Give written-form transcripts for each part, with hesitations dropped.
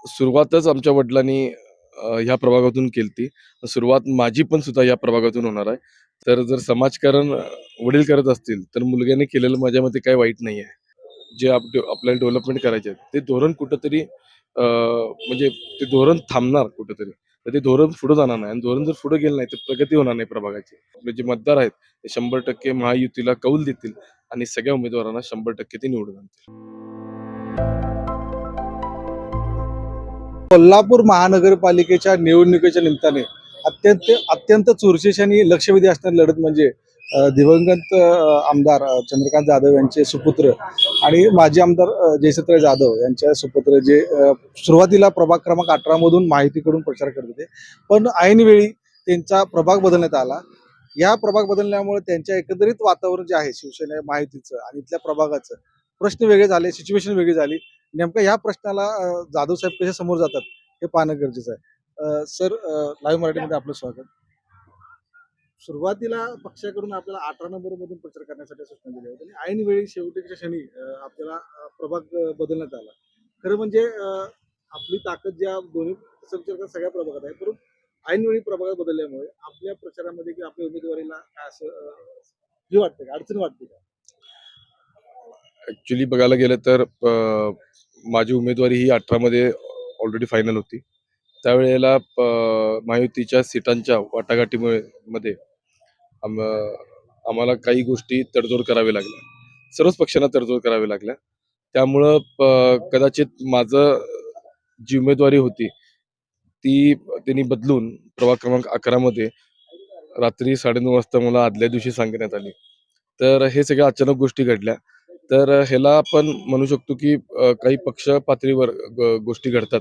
सुरुवातच आमच्या वडिलांनी ह्या प्रभागातून केलती. सुरुवात माझी पण सुद्धा या प्रभागातून होणार आहे. तर जर समाजकारण वडील करत असतील, तर मुलग्याने केलेलं माझ्या मते काही वाईट नाही आहे. जे आपल्याला डेव्हलपमेंट करायचे आहे, ते धोरण कुठेतरी म्हणजे ते धोरण थांबणार कुठेतरी. तर ते धोरण पुढे जाणार नाही आणि धोरण जर पुढे गेलं नाही, तर प्रगती होणार नाही प्रभागाची. आपले जे मतदार आहेत, ते 100% महायुतीला कौल देतील आणि सगळ्या उमेदवारांना 100% ते निवडून आणतील. कोल्हापूर महानगरपालिकेच्या निवडणुकीच्या निमित्ताने अत्यंत अत्यंत चुरशीची आणि लक्षवेधी असणारी लढत म्हणजे दिवंगत आमदार चंद्रकांत जाधव यांचे सुपुत्र आणि माजी आमदार जयश्रीताई जाधव यांच्या सुपुत्र जे सुरुवातीला प्रभाग क्रमांक 18 मधून माहितीकडून प्रचार करत होते, पण ऐनवेळी त्यांचा प्रभाग बदलण्यात आला. या प्रभाग बदलल्यामुळे त्यांच्या एकंदरीत वातावरण जे आहे शिवसेना माहितीचं आणि इथल्या प्रभागाचं प्रश्न वेगळे झाले, सिच्युएशन वेगळी झाली. नेमकं ह्या प्रश्नाला जाधव साहेब कसे समोर जातात हे पाहणं गरजेचं आहे. सर, लाईव्ह मराठीमध्ये आपलं स्वागत. सुरुवातीला पक्षाकडून आपल्याला 18 नंबर मधून प्रचार करण्यासाठी सूचना दिल्या होत्या आणि ऐन वेळी शेवटच्या क्षणी आपल्याला प्रभाग बदलण्यात आला. खरं म्हणजे आपली ताकद ज्या दोन्ही सगळ्या प्रभागात आहे, परंतु ऐनवेळी प्रभाग बदलल्यामुळे आपल्या प्रचारामध्ये किंवा आपल्या उमेदवारीला काय असं हे वाटतं का, अडचण वाटते का? ऍक्च्युली बघायला गेलं तर माझी उमेदवारी ही 18 मध्ये ऑलरेडी फायनल होती. त्यावेळेला महायुतीच्या सीटांच्या वाटाघाटीमुळे मध्ये आम आम्हाला काही गोष्टी तडजोड कराव्या लागल्या. सर्वच पक्षांना तडजोड कराव्या लागल्या. त्यामुळं कदाचित माझं जी उमेदवारी होती, ती त्यांनी बदलून प्रभाग क्रमांक 11 मध्ये रात्री 9:30 वाजता मला आदल्या दिवशी सांगण्यात आली. तर हे सगळ्या अचानक गोष्टी घडल्या. तर ह्याला आपण म्हणू शकतो, की काही पक्ष पातळीवर गोष्टी घडतात.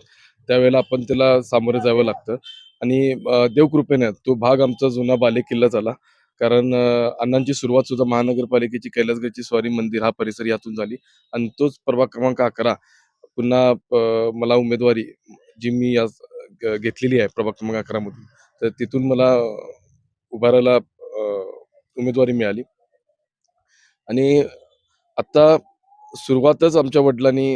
त्यावेळेला आपण त्याला सामोरं जावं लागतं आणि देवकृपेने तो भाग आमचा जुना बालेकिल्ला झाला. कारण अण्णांची सुरुवात सुद्धा महानगरपालिकेची कैलासगडची स्वारी मंदिर हा परिसर यातून झाली आणि तोच प्रभाग क्रमांक 11 पुन्हा मला उमेदवारी जी मी आज घेतलेली आहे प्रभाग क्रमांक 11 मधून, तर तिथून मला उभारायला उमेदवारी मिळाली आणि आता सुरुवातच आमच्या वडिलांनी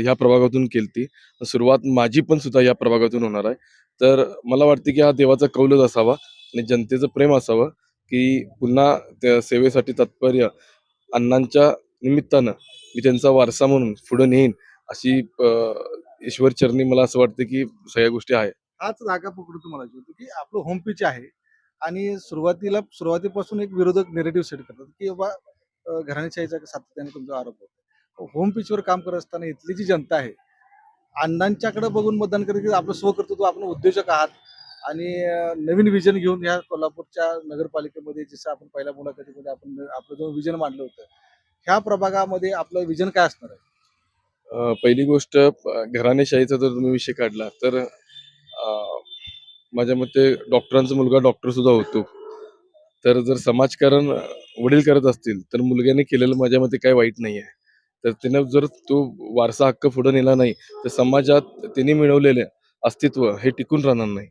ह्या प्रभागातून केलती. सुरुवात माझी पण सुद्धा या प्रभागातून होणार आहे. तर मला वाटतं की हा देवाचा कौलच असावा आणि जनतेचं प्रेम असावं, की पुन्हा त्या सेवेसाठी तत्पर्य अण्णांच्या निमित्तानं मी त्यांचा वारसा म्हणून पुढे नेईन अशी ईश्वरचरणी मला असं वाटतं की सगळ्या गोष्टी आहेत. हाच जागा पकडून तुम्हाला होतो की आपलं होम पिच आहे आणि सुरुवातीपासून एक विरोधक नेरेटिव्ह सेट करतात की बाबा घराणेशाहीचा सातत्याने तुमचा आरोप होतो. होम पिचवर काम करत असताना इथली जी जनता आहे अण्णांच्याकडे बघून मतदान करते की आपलं स्वकर्तृत्व, आपण उद्योजक आहात आणि नवीन विजन घेऊन ह्या कोल्हापूरच्या नगरपालिकेमध्ये जसं आपण पहिल्या मुलाखतीमध्ये आपण आपलं जो विजन मांडलं होतं, ह्या प्रभागामध्ये आपलं विजन काय असणार आहे? पहिली गोष्ट घराणेशाहीचा जर तुम्ही विषय काढला तर माझ्या मते डॉक्टरांचा मुलगा डॉक्टर सुद्धा होतो. तर जर समाजकारण वडील करत असतील, तर मुलग्याने केलेलं माझ्या मते काही वाईट नाही आहे. तर त्यानं जर तो वारसा हक्क पुढे नेला नाही, तर समाजात त्यांनी मिळवलेले अस्तित्व हे टिकून राहणार नाही.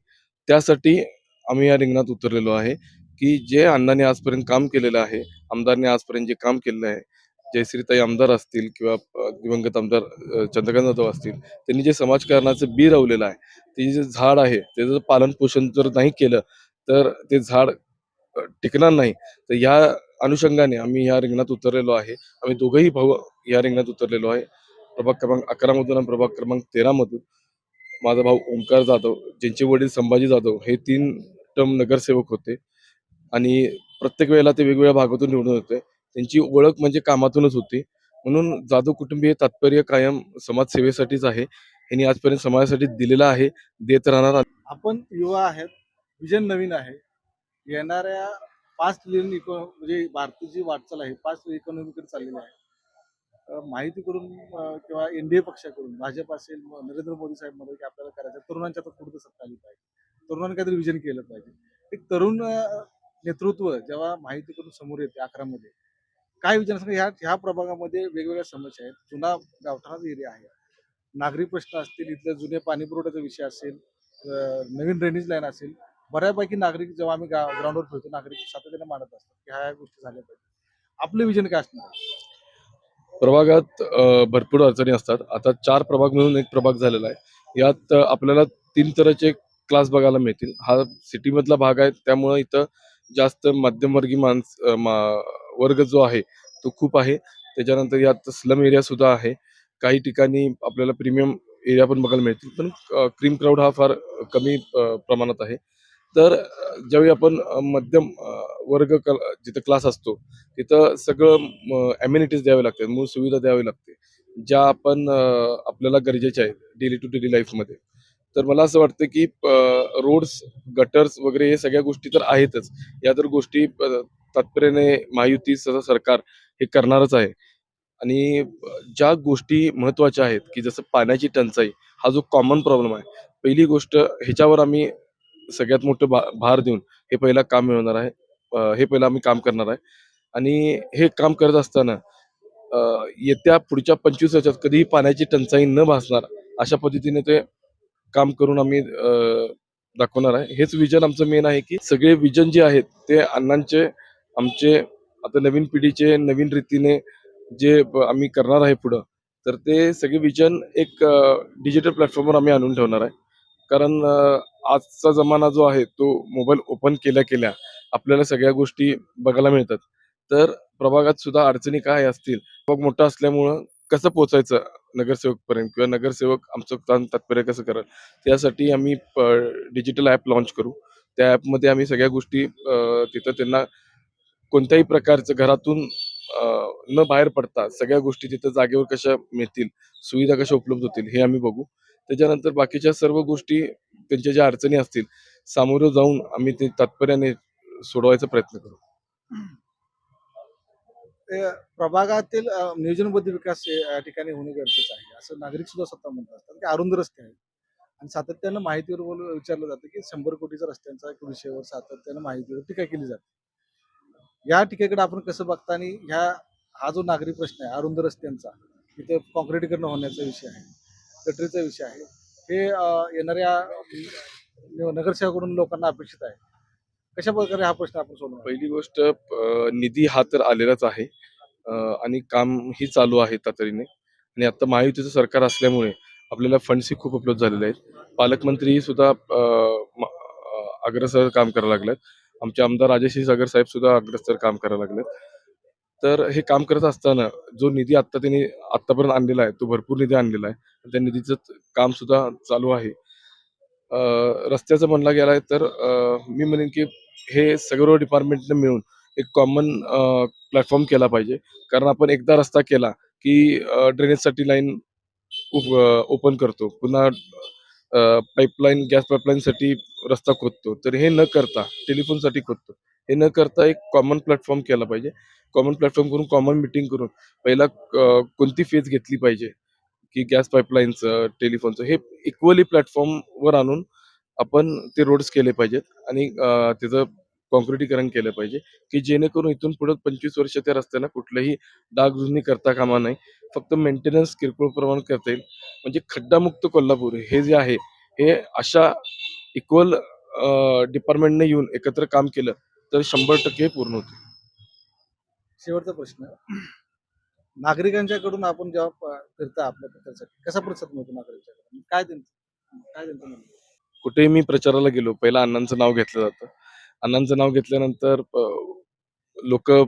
त्यासाठी आम्ही या रिंगणात उतरलेलो आहे, की जे अण्णांनी आजपर्यंत काम केलेलं आहे, आमदारने आजपर्यंत जे काम केलेलं आहे, जयश्रीताई आमदार असतील किंवा दिवंगत आमदार चंद्रकांत जाधव असतील, त्यांनी जे समाजकारणाचं बी लावलेलं आहे, ते जे झाड आहे, त्याचं पालन-पोषण जर नाही केलं, तर ते झाड टिकणार नाही. तर या अनुषंगाने आम्ही या रिंगणात उतरलेलो आहे. आम्ही दोघंही भाऊ या रिंगणात उतरलेलो आहे. प्रभाग क्रमांक 11 मधून आणि प्रभाग क्रमांक 13 मधून. माझा भाऊ ओमकार जाधव, ज्यांचे वडील संभाजी जाधव हे 3 टर्म नगरसेवक होते आणि प्रत्येक वेळेला ते वेगवेगळ्या भागातून निवडून होते. त्यांची ओळख म्हणजे कामातूनच होती. म्हणून जाधव कुटुंबीय तात्पर्य कायम समाजसेवेसाठीच आहे. ह्यांनी आजपर्यंत समाजासाठी दिलेलं आहे, देत राहणार. आपण युवा आहेत, विजन नवीन आहे. येणाऱ्या 5 ट्रिलियन म्हणजे भारताची वाटचाल आहे 5 इकॉनॉमीकडे चाललेली आहे. माहिती करून किंवा एनडीए पक्षाकडून भाजप असेल, नरेंद्र मोदी साहेब मध्ये की आपल्याला करायचं तरुणांच्या आता पुढे सत्ता आली पाहिजे, तरुणांनी काहीतरी विजन केलं पाहिजे. एक तरुण नेतृत्व जेव्हा माहिती करून समोर येते 11 मध्ये, काय विचार असं ह्या ह्या प्रभागामध्ये वेगवेगळ्या समस्या आहेत. जुना गावठाणाचा एरिया आहे, नागरी प्रश्न असतील, इथल्या जुने पाणी पुरवठ्याचा विषय असेल, नवीन ड्रेनेज लाईन असेल, बऱ्यापैकी नागरिक जेव्हा आम्ही ग्राउंडवर फिरतो नागरिक सातत्याने मांडत असतात की ह्या गोष्टी झाल्या पाहिजे. आपलं विजन काय असणार आहे? प्रभागात भरपूर अडचणी असतात. आता 4 प्रभाग मिळून एक प्रभाग झालेला आहे. यात आपल्याला 3 तऱ्हेचे क्लास बघायला मिळतील. हा सिटीमधला भाग आहे त्यामुळं इथं जास्त मध्यमवर्गीय वर्ग जो आहे तो खूप आहे. त्याच्यानंतर यात स्लम एरियासुद्धा आहे. काही ठिकाणी आपल्याला प्रीमियम एरिया पण बघायला मिळतील. पण क्रीम क्राउड हा फार कमी प्रमाणात आहे. तर ज्यावेळी आपण मध्यम जिथं क्लास असतो, तिथं सगळं अम्युनिटीज द्यावे लागतात, मूळ सुविधा द्यावी लागते, ज्या आपण आपल्याला गरजेच्या आहेत डेली टू डेली लाईफमध्ये. तर मला असं वाटतं की रोड्स, गटर्स वगैरे हे सगळ्या गोष्टी तर आहेतच. या तर गोष्टी तात्पर्याने महायुती सरकार हे करणारच आहे. आणि ज्या गोष्टी महत्त्वाच्या आहेत, की जसं पाण्याची टंचाई हा जो कॉमन प्रॉब्लेम आहे. पहिली गोष्ट ह्याच्यावर आम्ही सगळ्यात मोठं भार देऊन हे पहिलं काम मिळवणार आहे. हे पहिलं आम्ही काम करणार आहे. आणि हे काम करत असताना अ, येत्या पुढच्या 25 वर्षात कधीही पाण्याची टंचाई न भासणार अशा पद्धतीने ते काम करून आम्ही दाखवणार आहे. हेच विजन आमचं मेन आहे, की सगळे विजन जे आहेत ते अण्णांचे, आमचे, आता नवीन पिढीचे नवीन रीतीने जे आम्ही करणार आहे पुढं, तर ते सगळे विजन एक डिजिटल प्लॅटफॉर्मवर आम्ही आणून ठेवणार आहे. कारण आजचा जमाना जो आहे तो मोबाईल ओपन केल्या आपल्याला सगळ्या गोष्टी बघायला मिळतात. तर प्रभागात सुद्धा अडचणी काय असतील, प्रभाग मोठा असल्यामुळं कसं पोहोचायचं नगरसेवकपर्यंत किंवा नगरसेवक आमचं काम तात्पर्य कसं करेल, त्यासाठी आम्ही डिजिटल ॲप लॉन्च करू. त्या ॲपमध्ये आम्ही सगळ्या गोष्टी तिथं त्यांना कोणत्याही प्रकारचं घरातून अ, न बाहेर पडता सगळ्या गोष्टी तिथं जागेवर कशा मिळतील, सुविधा कशा उपलब्ध होतील हे आम्ही बघू. त्याच्यानंतर बाकीच्या सर्व गोष्टी त्यांच्या ज्या अडचणी असतील, सामोरं जाऊन आम्ही ते तात्पर्याने सोडवायचा प्रयत्न करू. ते प्रभागातील नियोजनबद्ध विकास या ठिकाणी होणे गरजेचं आहे, असं नागरिक सुद्धा स्वतः म्हणत असतात, की अरुंद रस्ते आहेत. आणि सातत्यानं माहितीवर विचारलं जातं, की 100 कोटीचा रस्त्यांचा एक विषयावर सातत्यानं माहितीवर टीका केली जाते. या टीकेकडे आपण कसं बघता आणि हा जो नागरी प्रश्न आहे अरुंद रस्त्यांचा, तिथे काँक्रिटीकरण होण्याचा विषय आहे, गटरीचा विषय आहे, हे येणाऱ्या नगरसेवकाकडून लोकांना अपेक्षित आहे. कशा प्रकारे हा प्रश्न आपण सोडवणार? पहिली गोष्ट निधी हा तर आलेलाच आहे. अ, आणि कामही चालू आहे तातडीने. आणि आता महायुतीचं सरकार असल्यामुळे आपल्याला फंड्सही खूप उपलब्ध झालेले आहेत. पालकमंत्री सुद्धा अग्रेसर काम करायला लागलेत. आमचे आमदार राजेश सागर साहेब सुद्धा अग्रेसर काम करायला लागलेत. तर हे काम करत असताना जो निधी आता त्यांनी आत्तापर्यंत आणलेला आहे, तो भरपूर निधी आणलेला आहे. त्या निधीचं काम सुद्धा चालू आहे. अ, रस्त्याचं म्हणला गेला तर मी म्हणेन की हे सर्व डिपार्टमेंटने मिळून एक कॉमन प्लॅटफॉर्म केला पाहिजे. कारण आपण एकदा रस्ता केला की ड्रेनेजसाठी लाईन ओपन करतो. पुन्हा पाईपलाईन, गॅस पाईपलाईनसाठी रस्ता खोदतो. तर हे न करता टेलिफोनसाठी खोदतो. हे न करता एक कॉमन प्लॅटफॉर्म केला पाहिजे. कॉमन प्लॅटफॉर्म करून, कॉमन मीटिंग करून पहिला कोणती फेज घेतली पाहिजे, की गॅस पाईपलाईनचं, टेलिफोनचं हे इक्वली प्लॅटफॉर्मवर आणून आपण ते रोड्स केले पाहिजेत आणि त्याचं काँक्रिटीकरण केलं पाहिजे, की जेणेकरून इथून पुढे 25 वर्ष त्या रस्त्याला कुठलीही डागडुजी करता कामा नये. फक्त मेंटेनन्स किरकोळ प्रमाणात करता येईल. म्हणजे खड्डामुक्त कोल्हापूर हे जे आहे, हे अशा इक्वल डिपार्टमेंटने येऊन एकत्र काम केलं, तर 100% पूर्ण होतील. शेवटचा प्रश्न, नागरिकांच्याकडून आपण जेव्हा फिरता आपल्या प्रचारासाठी कसा प्रतिसाद मिळतो नागरिकांच्याकडून? काय त्यांचं म्हणणं आहे? कुठेही मी प्रचाराला गेलो, पहिला अण्णांचं नाव घेतलं जातं. अण्णांचं नाव घेतल्यानंतर लोकं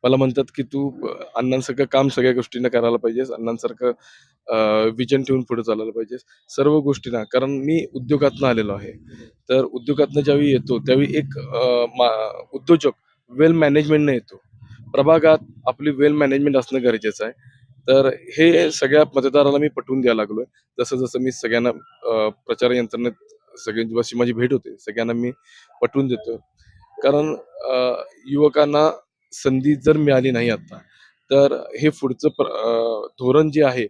मला म्हणतात, की "तू अण्णांसारखं काम सगळ्या गोष्टींना करायला पाहिजेस. अण्णांसारखं विजन ठेवून पुढे चालायला पाहिजेस." सर्व गोष्टींना कारण मी उद्योगातनं आलेलो आहे. तर उद्योगातनं ज्यावेळी येतो, त्यावेळी एक उद्योजक वेल मॅनेजमेंटनं येतो. प्रभागात आपली वेल मॅनेजमेंट असणं गरजेचं आहे. तर हे सगळ्या मतदाराला मी पटवून द्यायला लागलोय. जसं-जसं मी सगळ्यांना प्रचार यंत्रणेत सगळ्यांची जशी माझी भेट होते, सगळ्यांना मी पटवून देतो. कारण युवकांना संधी जर मिळाली नाही आता, तर हे पुढचं धोरण जे आहे,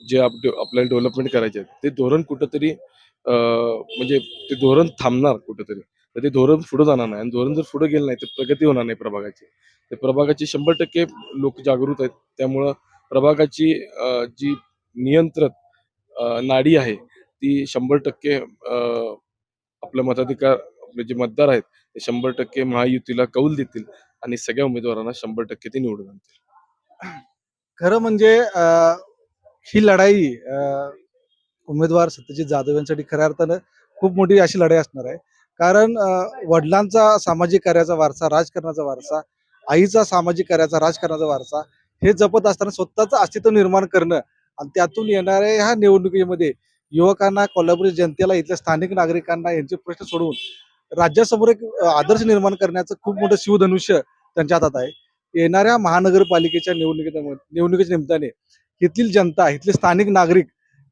जे आपल्याला डेव्हलपमेंट करायचे आहे, ते धोरण कुठेतरी म्हणजे ते धोरण थांबणार कुठेतरी. तर ते धोरण पुढे जाणार नाही आणि धोरण जर पुढे गेलं नाही, तर प्रगती होणार नाही प्रभागाची. तर प्रभागाची 100% लोक जागृत आहेत. त्यामुळं प्रभागाची जी नियंत्रण नाडी आहे, ती 100% आपलं मताधिकार आपले जे मतदार आहेत, ते 100% महायुतीला कौल देतील आणि सगळ्या उमेदवारांना 100% ते निवडून आणतील. खरं म्हणजे ही लढाई उमेदवार सत्यजित जाधव यांसाठी खऱ्या अर्थानं खूप मोठी अशी लढाई असणार आहे. कारण वडिलांचा सामाजिक कार्याचा वारसा, राजकारणाचा वारसा, आईचा सामाजिक कार्याचा, राजकारणाचा वारसा हे जपत असताना स्वतःचं अस्तित्व निर्माण करणं आणि त्यातून येणाऱ्या ह्या निवडणुकीमध्ये युवकांना, कोल्हापुरी जनतेला, इथल्या स्थानिक नागरिकांना यांचे प्रश्न सोडवून राज्यासमोर एक आदर्श निर्माण करण्याचं खूप मोठं शिवधनुष्य त्यांच्या हातात आहे. येणाऱ्या महानगरपालिकेच्या निवडणुकीच्या निमित्ताने इथली जनता, इथले स्थानिक नागरिक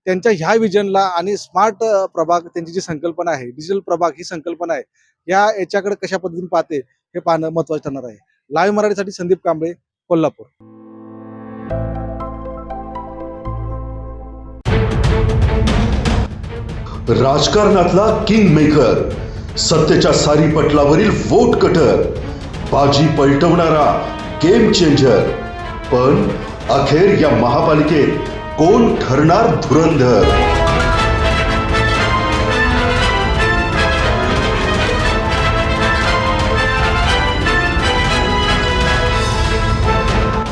त्यांच्या ह्या विजनला आणि स्मार्ट प्रभाग त्यांची जी संकल्पना आहे, डिजिटल प्रभाग ही संकल्पना आहे, याच्याकडे कशा पद्धतीने पाहते हे पाहणं महत्त्वाचं ठरणार आहे. लाईव्ह मराठीसाठी संदीप कांबळे, कोल्हापूर. राजकारणातला किंग मेकर, सत्तेच्या सारी पटलावरील वोट कटर, बाजी पलटवणारा गेम चेंजर. पण अखेर या महापालिकेत कोण ठरणार धुरंधर?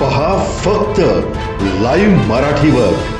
पहा फक्त लाईव्ह मराठीवर.